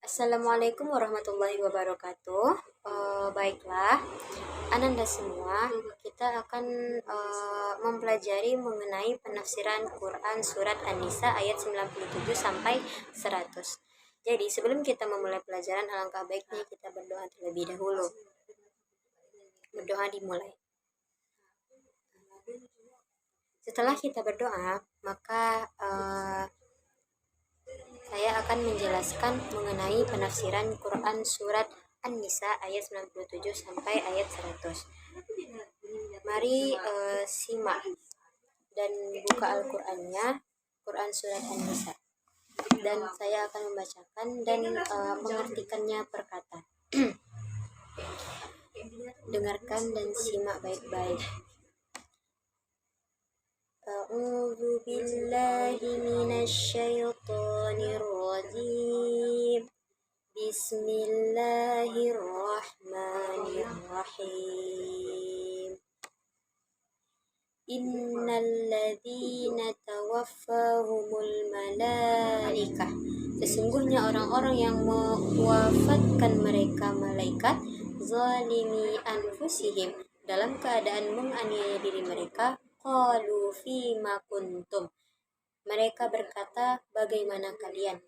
Assalamualaikum warahmatullahi wabarakatuh. Baiklah, Ananda semua, kita akan mempelajari mengenai penafsiran Quran Surat An-Nisa ayat 97 sampai 100. Jadi sebelum kita memulai pelajaran, alangkah baiknya kita berdoa terlebih dahulu. Berdoa dimulai. Setelah kita berdoa, maka saya akan menjelaskan mengenai penafsiran Quran Surat An-Nisa ayat 97 sampai ayat 100. Mari simak dan buka Al-Qur'annya, Quran Surat An-Nisa. Dan saya akan membacakan dan mengartikannya per kata. Dengarkan dan simak baik-baik. A'udzu billahi minasyaitonir rajim. Bismillahirrahmanirrahim. Innal ladzina tawaffahumul malaikah. Sesungguhnya orang-orang yang mewafatkan mereka malaikat zalimi anfusihim, dalam keadaan menganiaya diri mereka. Qalu fima kuntum. Mereka berkata, bagaimana kalian?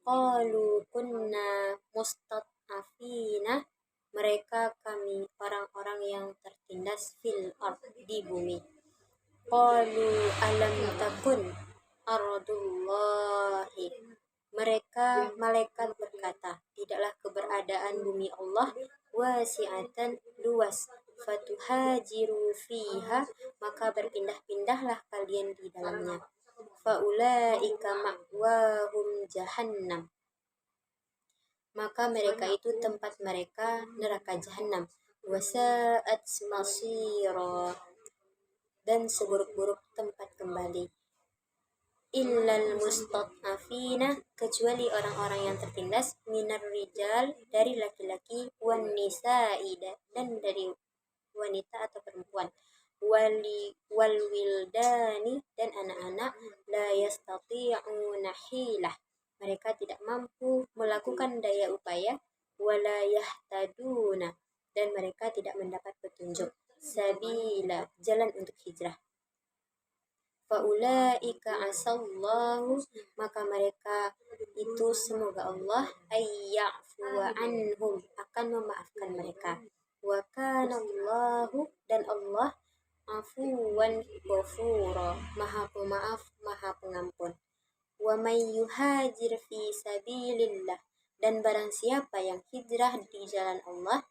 Qalu kunna mustad'afina. Mereka kami orang-orang yang tertindas fil ard, di bumi. Qalu alam takun ardullahi. Mereka malaikat berkata, tidaklah keberadaan bumi Allah wasi'atan, luas, fatuhajiru fiha, maka berpindah-pindahlah kalian di dalamnya. Faulaika ma'wahum jahannam, maka mereka itu tempat mereka neraka jahanam. Wasa'at masira, dan seburuk-buruk tempat kembali. Illal mustad'afina, kecuali orang-orang yang tertindas, minar rijal, dari laki-laki, wan nisa'i, dan dari wanita atau perempuan, wal wildani, dan anak-anak, la yastati'una hilah, mereka tidak mampu melakukan daya upaya, wala yahtaduna, dan mereka tidak mendapat petunjuk, sabila, jalan untuk hijrah. Faulaika asallahu, maka mereka itu semoga Allah ayya'fuwa anhum, akan memaafkan mereka. Wa kanallahu, dan Allah afuwan ghafura, maha pemaaf, maha pengampun. Wa may yuhajir fi sabilillah, dan barang siapa yang hijrah di jalan Allah,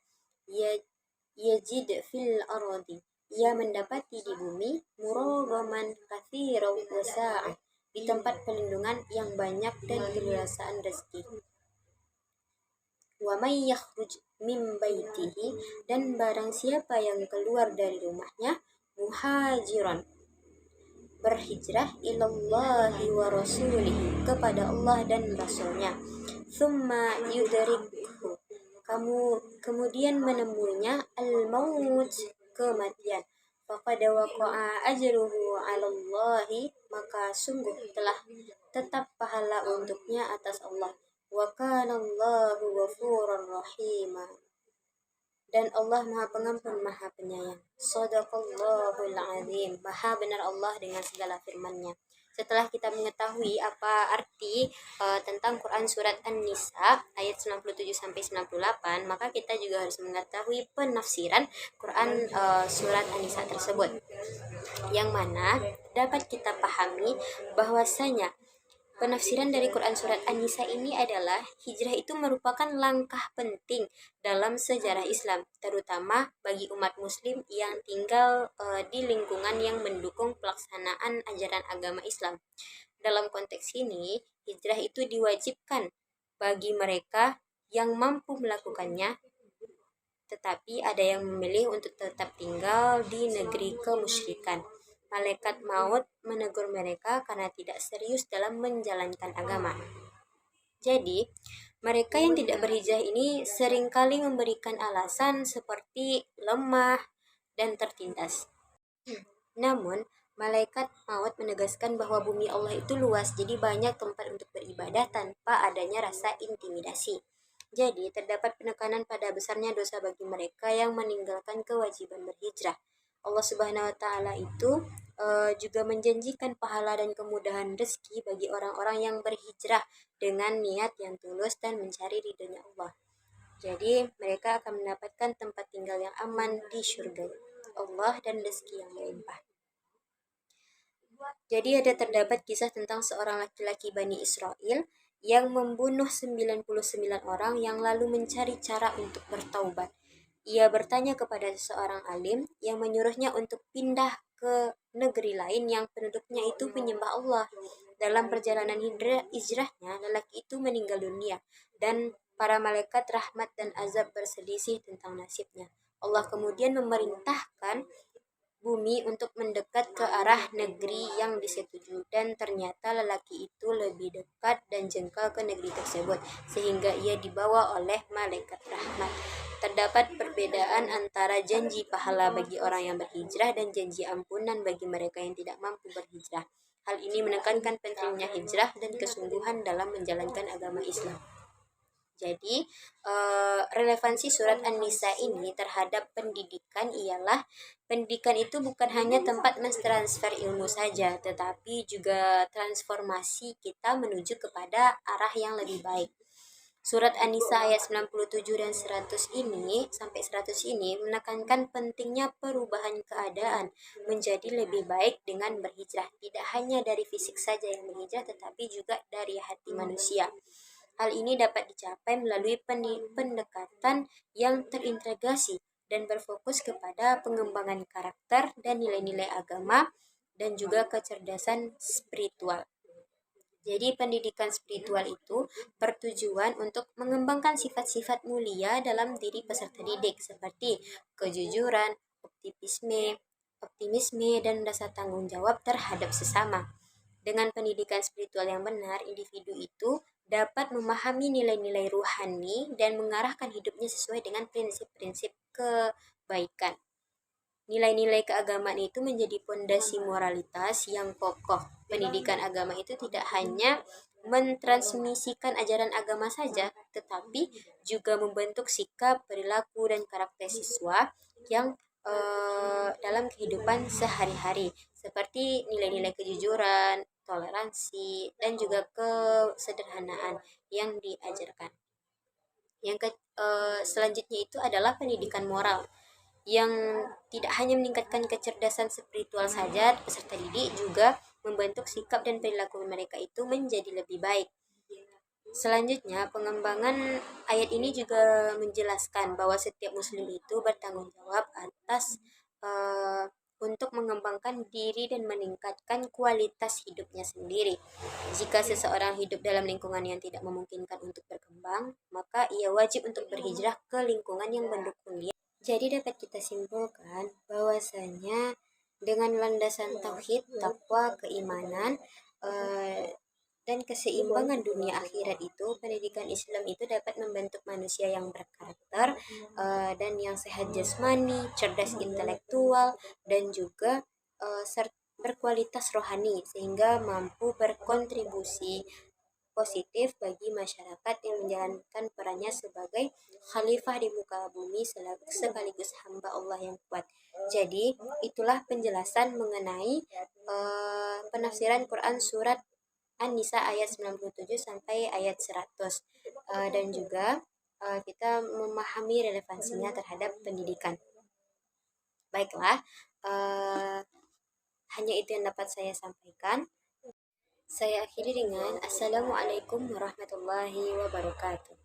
yajid fil ardi, ia mendapati di bumi, muragaman katsiran wasa'ah, di tempat pelindungan yang banyak dan keluasaan rezeki. Wa may yakhruj min baitihi, dan barang siapa yang keluar dari rumahnya, muhajiran, berhijrah, ilallahi wa rasulihi, kepada Allah dan Rasulnya, thumma yudrikhu, kemudian menemuinya, al-maut, kematian, faqad waqa'a ajruhu 'alallahi, maka sungguh telah tetap pahala untuknya atas Allah. Wa kanallahu ghafurur rahima, dan Allah Maha Pengampun, Maha Penyayang. Shadaqallahul azim, Maha benar Allah dengan segala firman-Nya. Setelah kita mengetahui apa arti tentang Quran Surat An-Nisa ayat 97 sampai 98, maka kita juga harus mengetahui penafsiran Quran Surat An-Nisa tersebut, yang mana dapat kita pahami bahwasanya penafsiran dari Quran Surat An-Nisa ini adalah hijrah itu merupakan langkah penting dalam sejarah Islam, terutama bagi umat muslim yang tinggal di lingkungan yang mendukung pelaksanaan ajaran agama Islam. Dalam konteks ini, hijrah itu diwajibkan bagi mereka yang mampu melakukannya, tetapi ada yang memilih untuk tetap tinggal di negeri kemusyrikan. Malaikat maut menegur mereka karena tidak serius dalam menjalankan agama. Jadi, mereka yang tidak berhijrah ini seringkali memberikan alasan seperti lemah dan tertindas. Namun, Malaikat maut menegaskan bahwa bumi Allah itu luas, jadi banyak tempat untuk beribadah tanpa adanya rasa intimidasi. Jadi, terdapat penekanan pada besarnya dosa bagi mereka yang meninggalkan kewajiban berhijrah. Allah Subhanahu wa taala itu juga menjanjikan pahala dan kemudahan rezeki bagi orang-orang yang berhijrah dengan niat yang tulus dan mencari ridhonya Allah. Jadi, mereka akan mendapatkan tempat tinggal yang aman di surga Allah dan rezeki yang melimpah. Jadi terdapat kisah tentang seorang laki-laki Bani Israel yang membunuh 99 orang yang lalu mencari cara untuk bertaubat. Ia bertanya kepada seorang alim yang menyuruhnya untuk pindah ke negeri lain yang penduduknya itu menyembah Allah. Dalam perjalanan hijrahnya, lelaki itu meninggal dunia dan para malaikat rahmat dan azab berselisih tentang nasibnya. Allah kemudian memerintahkan bumi untuk mendekat ke arah negeri yang disetujui, dan ternyata lelaki itu lebih dekat dan jengkal ke negeri tersebut sehingga ia dibawa oleh malaikat rahmat. Terdapat perbedaan antara janji pahala bagi orang yang berhijrah dan janji ampunan bagi mereka yang tidak mampu berhijrah. Hal ini menekankan pentingnya hijrah dan kesungguhan dalam menjalankan agama Islam. Jadi, relevansi surat An-Nisa ini terhadap pendidikan ialah pendidikan itu bukan hanya tempat mentransfer ilmu saja, tetapi juga transformasi kita menuju kepada arah yang lebih baik. Surat An-Nisa ayat 97 dan 100 ini sampai 100 ini menekankan pentingnya perubahan keadaan menjadi lebih baik dengan berhijrah. Tidak hanya dari fisik saja yang berhijrah, tetapi juga dari hati manusia. Hal ini dapat dicapai melalui pendekatan yang terintegrasi dan berfokus kepada pengembangan karakter dan nilai-nilai agama dan juga kecerdasan spiritual. Jadi pendidikan spiritual itu bertujuan untuk mengembangkan sifat-sifat mulia dalam diri peserta didik seperti kejujuran, optimisme dan rasa tanggung jawab terhadap sesama. Dengan pendidikan spiritual yang benar, individu itu dapat memahami nilai-nilai ruhani dan mengarahkan hidupnya sesuai dengan prinsip-prinsip kebaikan. Nilai-nilai keagamaan itu menjadi pondasi moralitas yang kokoh. Pendidikan agama itu tidak hanya mentransmisikan ajaran agama saja, tetapi juga membentuk sikap, perilaku, dan karakter siswa yang dalam kehidupan sehari-hari, seperti nilai-nilai kejujuran, toleransi, dan juga kesederhanaan yang diajarkan. Selanjutnya itu adalah pendidikan moral yang tidak hanya meningkatkan kecerdasan spiritual saja, peserta didik juga membentuk sikap dan perilaku mereka itu menjadi lebih baik. Selanjutnya, pengembangan ayat ini juga menjelaskan bahwa setiap muslim itu bertanggung jawab atas untuk mengembangkan diri dan meningkatkan kualitas hidupnya sendiri. Jika seseorang hidup dalam lingkungan yang tidak memungkinkan untuk berkembang, maka ia wajib untuk berhijrah ke lingkungan yang mendukung dia. Jadi dapat kita simpulkan bahwasanya dengan landasan tauhid, takwa, keimanan, dan keseimbangan dunia akhirat itu, pendidikan Islam itu dapat membentuk manusia yang berkarakter dan yang sehat jasmani, cerdas intelektual, dan juga berkualitas rohani sehingga mampu berkontribusi positif bagi masyarakat yang menjalankan perannya sebagai khalifah di muka bumi sekaligus hamba Allah yang kuat. Jadi, itulah penjelasan mengenai penafsiran Quran surat An-Nisa ayat 97 sampai ayat 100. Dan juga kita memahami relevansinya terhadap pendidikan. Baiklah, hanya itu yang dapat saya sampaikan. Saya akhiri dengan Assalamualaikum warahmatullahi wabarakatuh.